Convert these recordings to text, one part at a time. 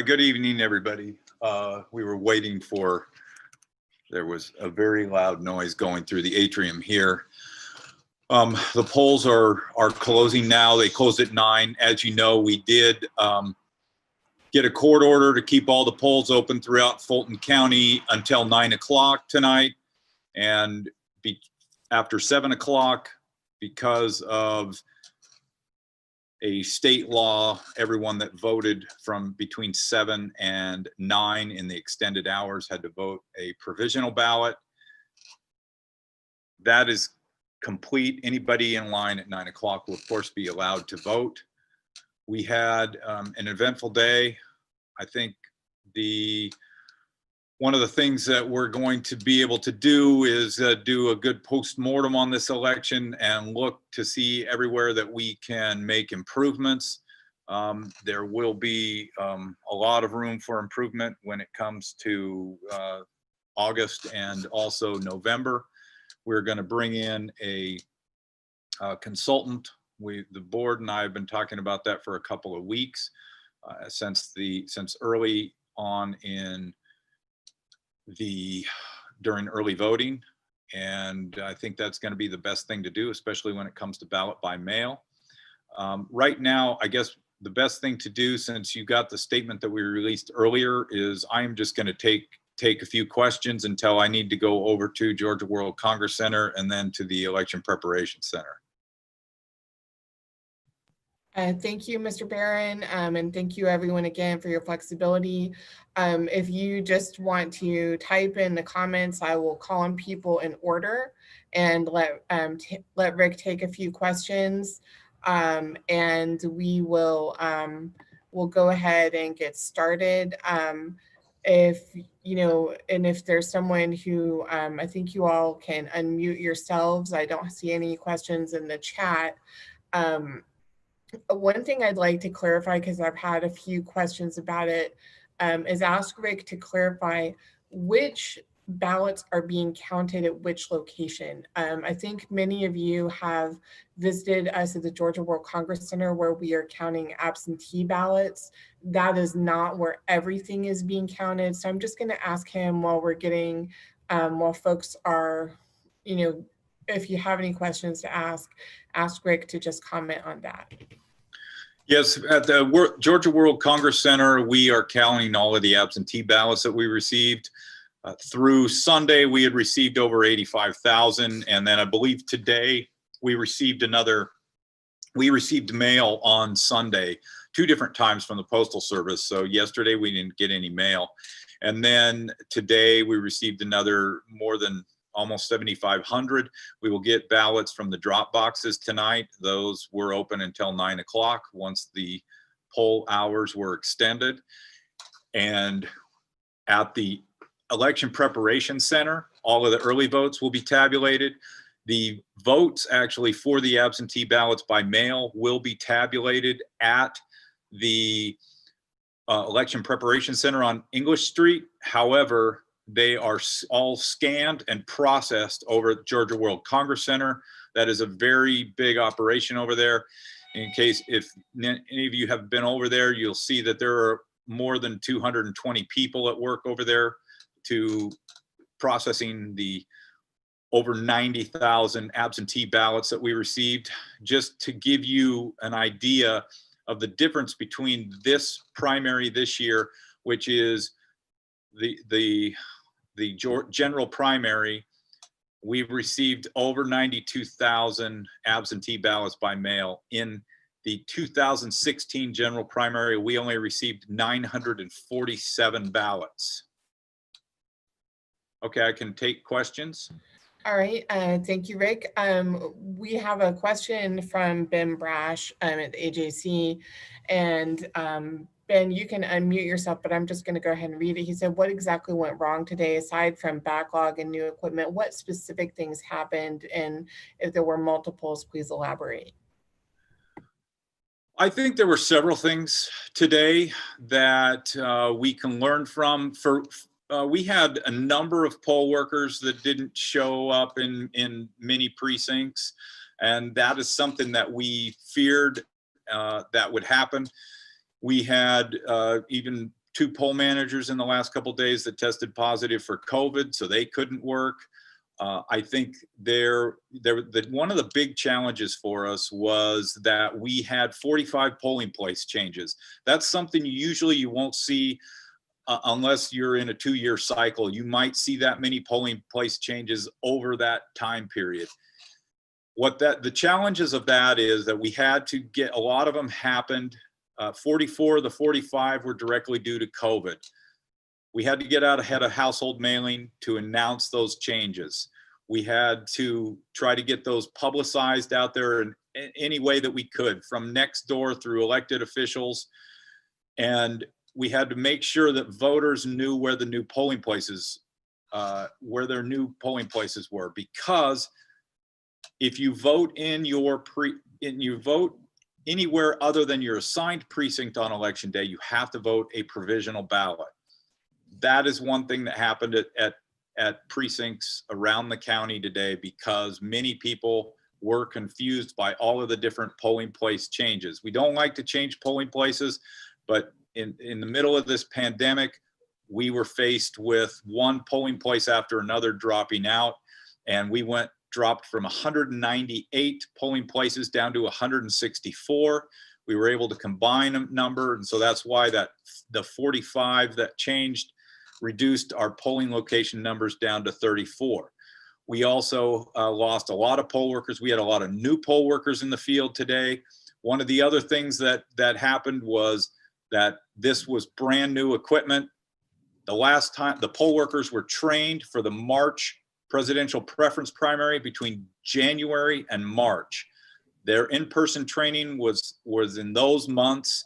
Good evening, everybody. We were waiting for, there was a very loud noise going through the atrium here. The polls are closing now. They closed at 9. As you know, we did get a court order to keep all the polls open throughout Fulton County until 9 o'clock tonight. And after 7 o'clock, because of a state law, everyone that voted from between 7 and 9 in the extended hours had to vote a provisional ballot. That is complete. Anybody in line at 9 o'clock will of course be allowed to vote. We had an eventful day. I think one of the things that we're going to be able to do is do a good post-mortem on this election and look to see everywhere that we can make improvements. There will be a lot of room for improvement when it comes to August and also November. We're going to bring in a consultant. The board and I have been talking about that for a couple of weeks since early on during early voting, and I think that's going to be the best thing to do, especially when it comes to ballot by mail. Right now, I guess the best thing to do, since you got the statement that we released earlier, is I'm just going to take a few questions until I need to go over to Georgia World Congress Center and then to the Election Preparation Center. Thank you, Mr. Barron, and thank you everyone again for your flexibility. If you just want to type in the comments, I will call on people in order and let Rick take a few questions, and we will we'll go ahead and get started. If there's someone who I think you all can unmute yourselves. I don't see any questions in the chat. One thing I'd like to clarify, because I've had a few questions about it, is ask Rick to clarify which ballots are being counted at which location. I think many of you have visited us at the Georgia World Congress Center where we are counting absentee ballots. That is not where everything is being counted. So I'm just going to ask him while folks are, if you have any questions to ask Rick to just comment on that. Yes, at the Georgia World Congress Center, we are counting all of the absentee ballots that we received. Through Sunday, we had received over 85,000, and then I believe today we received mail on Sunday, 2 different times from the Postal Service. So yesterday we didn't get any mail. And then today we received another more than almost 7,500. We will get ballots from the drop boxes tonight. Those were open until 9 o'clock once the poll hours were extended. And at the Election Preparation Center, all of the early votes will be tabulated. The votes actually for the absentee ballots by mail will be tabulated at the Election Preparation Center on English Street. However, they are all scanned and processed over at Georgia World Congress Center. That is a very big operation over there. In case if any of you have been over there, you'll see that there are more than 220 people at work over there to processing the over 90,000 absentee ballots that we received. Just to give you an idea of the difference between this primary this year, which is the general primary, we've received over 92,000 absentee ballots by mail. In the 2016 general primary, we only received 947 ballots. Okay, I can take questions. All right, thank you, Rick. We have a question from Ben Brash at the AJC, and Ben, you can unmute yourself, but I'm just going to go ahead and read it. He said, what exactly went wrong today aside from backlog and new equipment? What specific things happened? And if there were multiples, please elaborate. I think there were several things today that we can learn from. We had a number of poll workers that didn't show up in many precincts, and that is something that we feared that would happen. We had even two poll managers in the last couple of days that tested positive for COVID, so they couldn't work. I think one of the big challenges for us was that we had 45 polling place changes. That's something usually you won't see unless you're in a 2-year cycle. You might see that many polling place changes over that time period. The challenges of that is that we had to get, a lot of them happened. 44 of the 45 were directly due to COVID. We had to get out ahead of household mailing to announce those changes. We had to try to get those publicized out there in any way that we could, from next door through elected officials. And we had to make sure that voters knew where the new polling places, where their new polling places were. Because if you vote you vote anywhere other than your assigned precinct on election day, you have to vote a provisional ballot. That is one thing that happened at precincts around the county today, because many people were confused by all of the different polling place changes. We don't like to change polling places, but in the middle of this pandemic, we were faced with one polling place after another dropping out, and we dropped from 198 polling places down to 164. We were able to combine a number, and so that's why the 45 that changed reduced our polling location numbers down to 34. We also lost a lot of poll workers. We had a lot of new poll workers in the field today. One of the other things that happened was that this was brand new equipment. The last time the poll workers were trained for the March presidential preference primary between January and March. Their in-person training was in those months.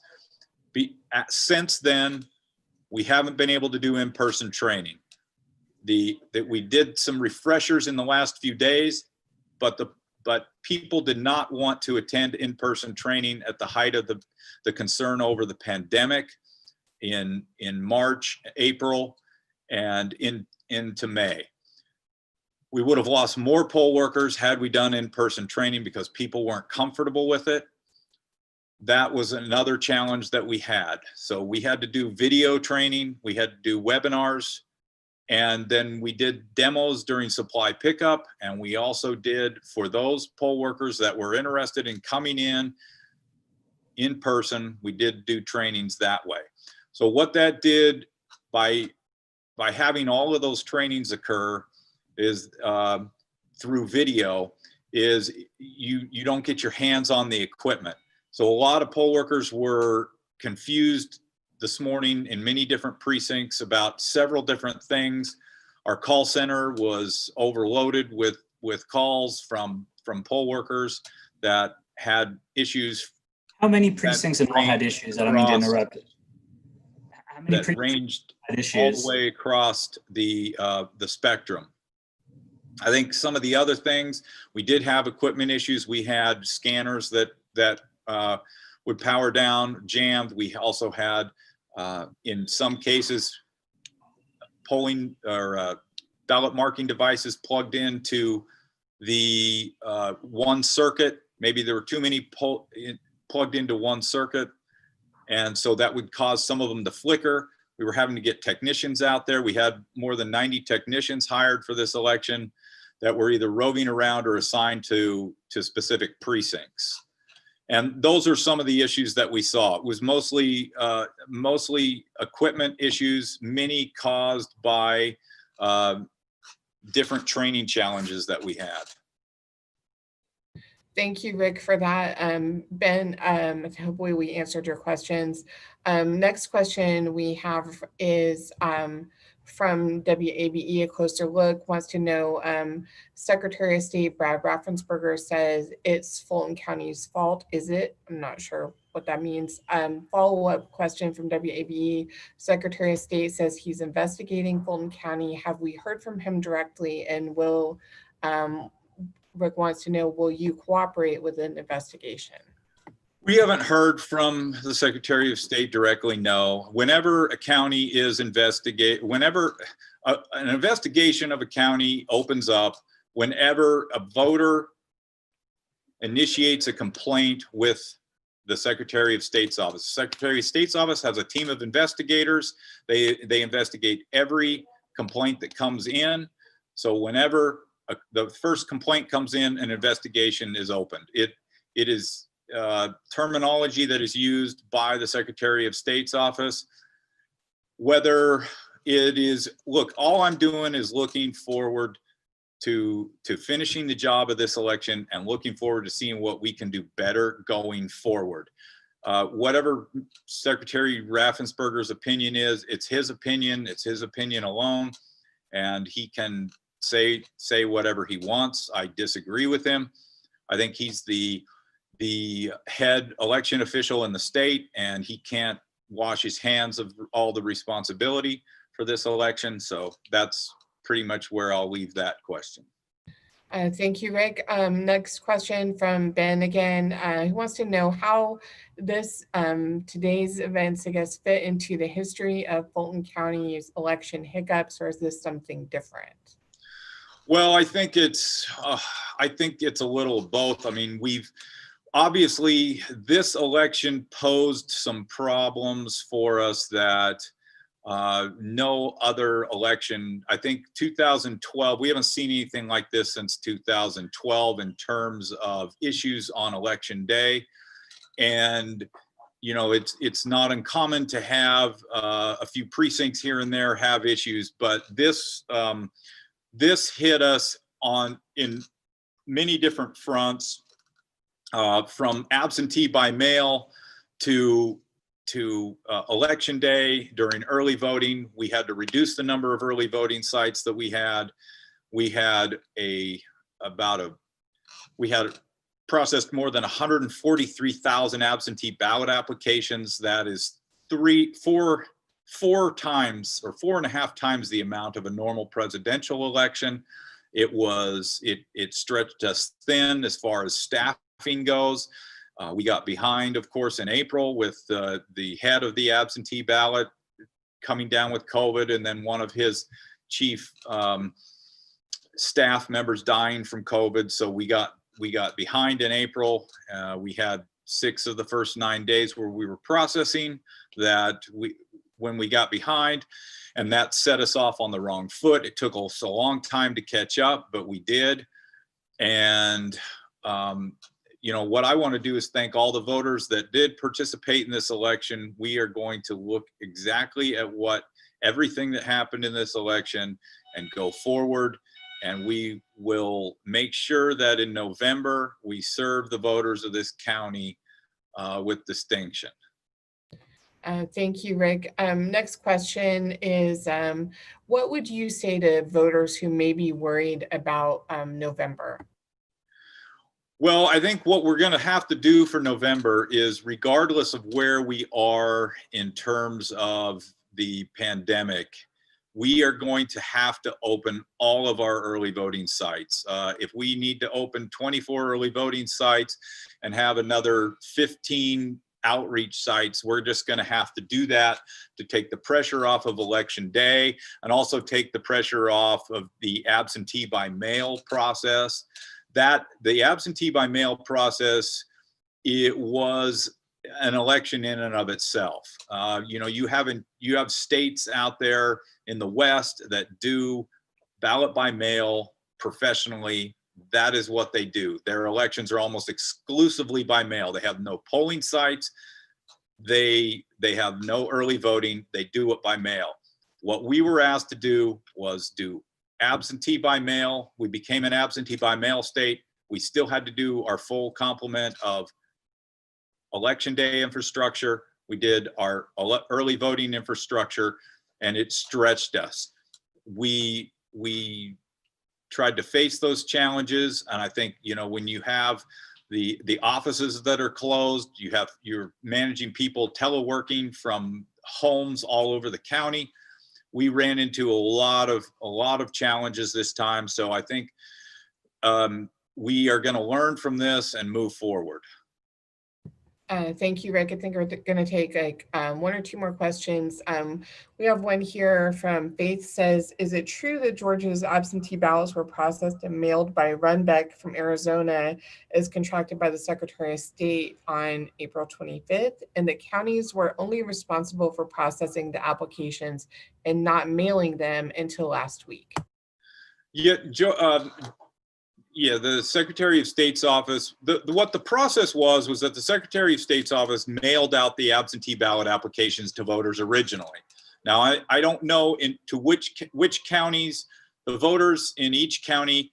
Since then, we haven't been able to do in-person training. That we did some refreshers in the last few days, but people did not want to attend in-person training at the height of the concern over the pandemic in March, April, and into May. We would have lost more poll workers had we done in-person training because people weren't comfortable with it. That was another challenge that we had. So we had to do video training, we had to do webinars, and then we did demos during supply pickup. And we also did, for those poll workers that were interested in coming in person, we did do trainings that way. So what that did by having all of those trainings occur is through video, is you don't get your hands on the equipment. So a lot of poll workers were confused this morning in many different precincts about several different things. Our call center was overloaded with calls from poll workers that had issues. How many precincts and all had issues? I don't mean to interrupt. How many that ranged had issues all the way across the spectrum. I think some of the other things, we did have equipment issues. We had scanners that would power down, jammed. We also had, in some cases, polling or ballot marking devices plugged into the one circuit. Maybe there were too many plugged into one circuit, and so that would cause some of them to flicker. We were having to get technicians out there. We had more than 90 technicians hired for this election that were either roving around or assigned to specific precincts. And those are some of the issues that we saw. It was mostly equipment issues, many caused by different training challenges that we had. Thank you, Rick, for that. Ben, hopefully we answered your questions. Next question we have is from WABE, A Closer Look, wants to know, Secretary of State Brad Raffensperger says it's Fulton County's fault. Is it? I'm not sure what that means. Follow-up question from WABE. Secretary of State says he's investigating Fulton County. Have we heard from him directly? And will, Rick wants to know, will you cooperate with an investigation? We haven't heard from the Secretary of State directly, no. Whenever a county is whenever an investigation of a county opens up, whenever a voter initiates a complaint with the Secretary of State's office. The Secretary of State's office has a team of investigators. They investigate every complaint that comes in. So whenever the first complaint comes in, an investigation is opened. It is terminology that is used by the Secretary of State's office. Whether it is, look, all I'm doing is looking forward to finishing the job of this election and looking forward to seeing what we can do better going forward. Whatever Secretary Raffensperger's opinion is, it's his opinion alone, and he can say whatever he wants. I disagree with him. I think he's the head election official in the state, and he can't wash his hands of all the responsibility for this election. So that's pretty much where I'll leave that question. Thank you, Rick. Next question from Ben again. He wants to know how this today's events, I guess, fit into the history of Fulton County's election hiccups, or is this something different? Well, I think it's a little of both. I mean, obviously this election posed some problems for us that no other election, I think 2012, we haven't seen anything like this since 2012 in terms of issues on election day. And, you know, it's not uncommon to have a few precincts here and there have issues, but this hit us in many different fronts, from absentee by mail to election day. During early voting, we had to reduce the number of early voting sites that we had. We had processed more than 143,000 absentee ballot applications. That is 4 times or 4.5 times the amount of a normal presidential election. It stretched us thin as far as staffing goes. We got behind, of course, in April with the head of the absentee ballot coming down with COVID, and then one of his chief staff members dying from COVID. So we got behind in April. We had 6 of the first 9 days where we were processing when we got behind, and that set us off on the wrong foot. It took us a long time to catch up, but we did. And you know, what I want to do is thank all the voters that did participate in this election. We are going to look exactly at everything that happened in this election and go forward. And we will make sure that in November, we serve the voters of this county with distinction. Thank you, Rick. Next question is, what would you say to voters who may be worried about November? Well, I think what we're going to have to do for November is, regardless of where we are in terms of the pandemic, we are going to have to open all of our early voting sites. If we need to open 24 early voting sites and have another 15 outreach sites, we're just going to have to do that to take the pressure off of election day and also take the pressure off of the absentee by mail process. The absentee by mail process, it was an election in and of itself. You know, you have states out there in the West that do ballot by mail professionally. That is what they do. Their elections are almost exclusively by mail. They have no polling sites. They have no early voting. They do it by mail. What we were asked to do was do absentee by mail. We became an absentee by mail state. We still had to do our full complement of election day infrastructure. We did our early voting infrastructure, and it stretched us. We tried to face those challenges, and I think, you know, when you have the offices that are closed, you're managing people teleworking from homes all over the county. We ran into a lot of challenges this time. So I think we are going to learn from this and move forward. Thank you, Rick. I think we're going to take like one or two more questions. We have one here from Faith says, is it true that Georgia's absentee ballots were processed and mailed by Runback from Arizona as contracted by the Secretary of State on April 25th, and the counties were only responsible for processing the applications and not mailing them until last week? Yeah, the Secretary of State's office, what the process was that the Secretary of State's office mailed out the absentee ballot applications to voters originally. Now, I don't know to which counties the voters in each county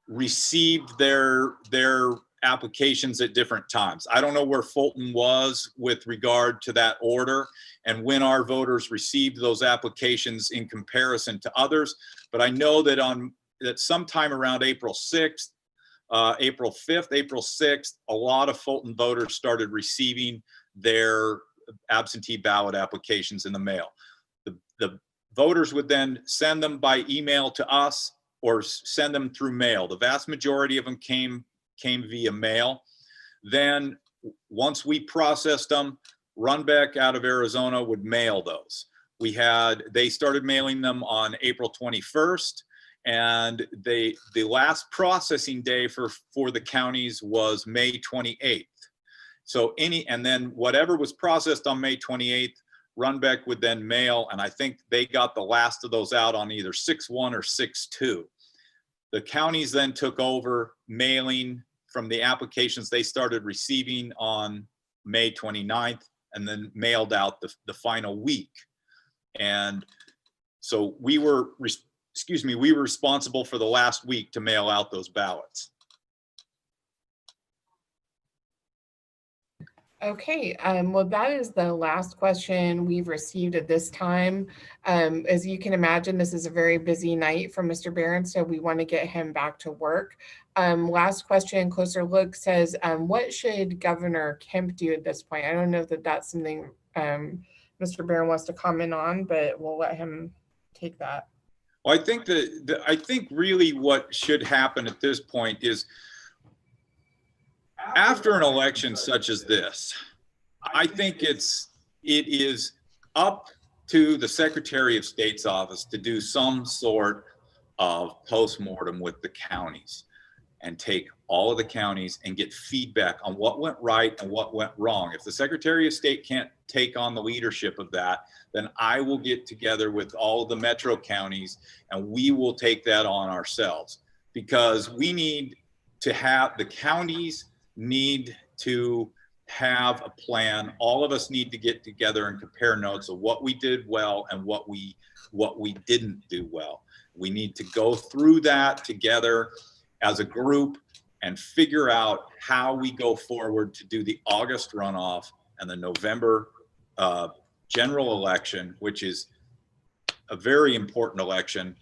received their applications at different times. I don't know where Fulton was with regard to that order and when our voters received those applications in comparison to others, but I know that sometime around April 6th, April 5th, April 6th, a lot of Fulton voters started receiving their absentee ballot applications in the mail. The voters would then send them by email to us or send them through mail. The vast majority of them came via mail. Then once we processed them, Runback out of Arizona would mail those. They started mailing them on April 21st. And the last processing day for the counties was May 28th. So and then whatever was processed on May 28th, Runback would then mail, and I think they got the last of those out on either 6/1 or 6/2. The counties then took over mailing from the applications they started receiving on May 29th and then mailed out the final week. And so we were responsible for the last week to mail out those ballots. Okay, well, that is the last question we've received at this time. As you can imagine, this is a very busy night for Mr. Barron, so we want to get him back to work. Last question, closer look says, what should Governor Kemp do at this point? I don't know that that's something Mr. Barron wants to comment on, but we'll let him take that. Well, I think really what should happen at this point is, after an election such as this, I think it is up to the Secretary of State's office to do some sort of postmortem with the counties and take all of the counties and get feedback on what went right and what went wrong. If the Secretary of State can't take on the leadership of that, then I will get together with all of the metro counties and we will take that on ourselves, because we need to have, the counties need to have a plan. All of us need to get together and compare notes of what we did well and what we didn't do well. We need to go through that together as a group and figure out how we go forward to do the August runoff and the November general election, which is a very important election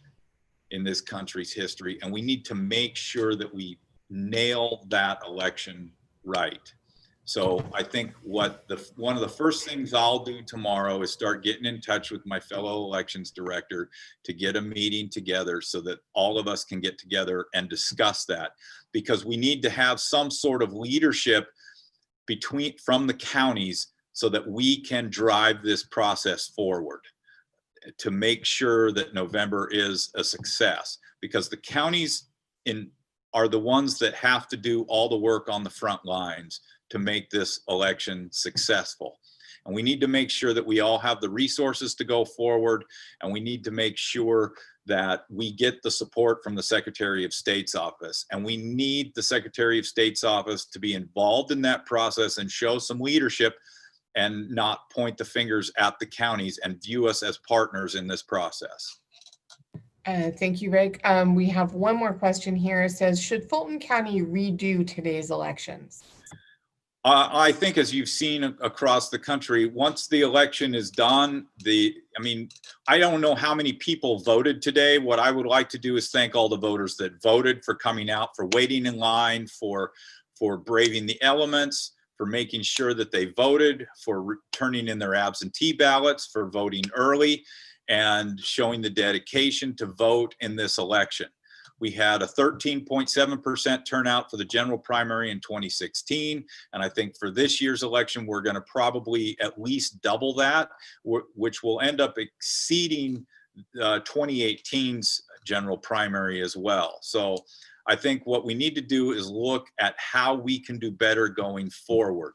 in this country's history. And we need to make sure that we nail that election right. So I think one of the first things I'll do tomorrow is start getting in touch with my fellow elections director to get a meeting together so that all of us can get together and discuss that, because we need to have some sort of leadership from the counties so that we can drive this process forward to make sure that November is a success, because the counties are the ones that have to do all the work on the front lines to make this election successful. And we need to make sure that we all have the resources to go forward, and we need to make sure that we get the support from the Secretary of State's office. And we need the Secretary of State's office to be involved in that process and show some leadership and not point the fingers at the counties and view us as partners in this process. Thank you, Rick. We have one more question here. It says, should Fulton County redo today's elections? I think, as you've seen across the country, once the election is done, I don't know how many people voted today. What I would like to do is thank all the voters that voted, for coming out, for waiting in line, for braving the elements, for making sure that they voted, for turning in their absentee ballots, for voting early, and showing the dedication to vote in this election. We had a 13.7% turnout for the general primary in 2016. And I think for this year's election, we're going to probably at least double that, which will end up exceeding 2018's general primary as well. So I think what we need to do is look at how we can do better going forward.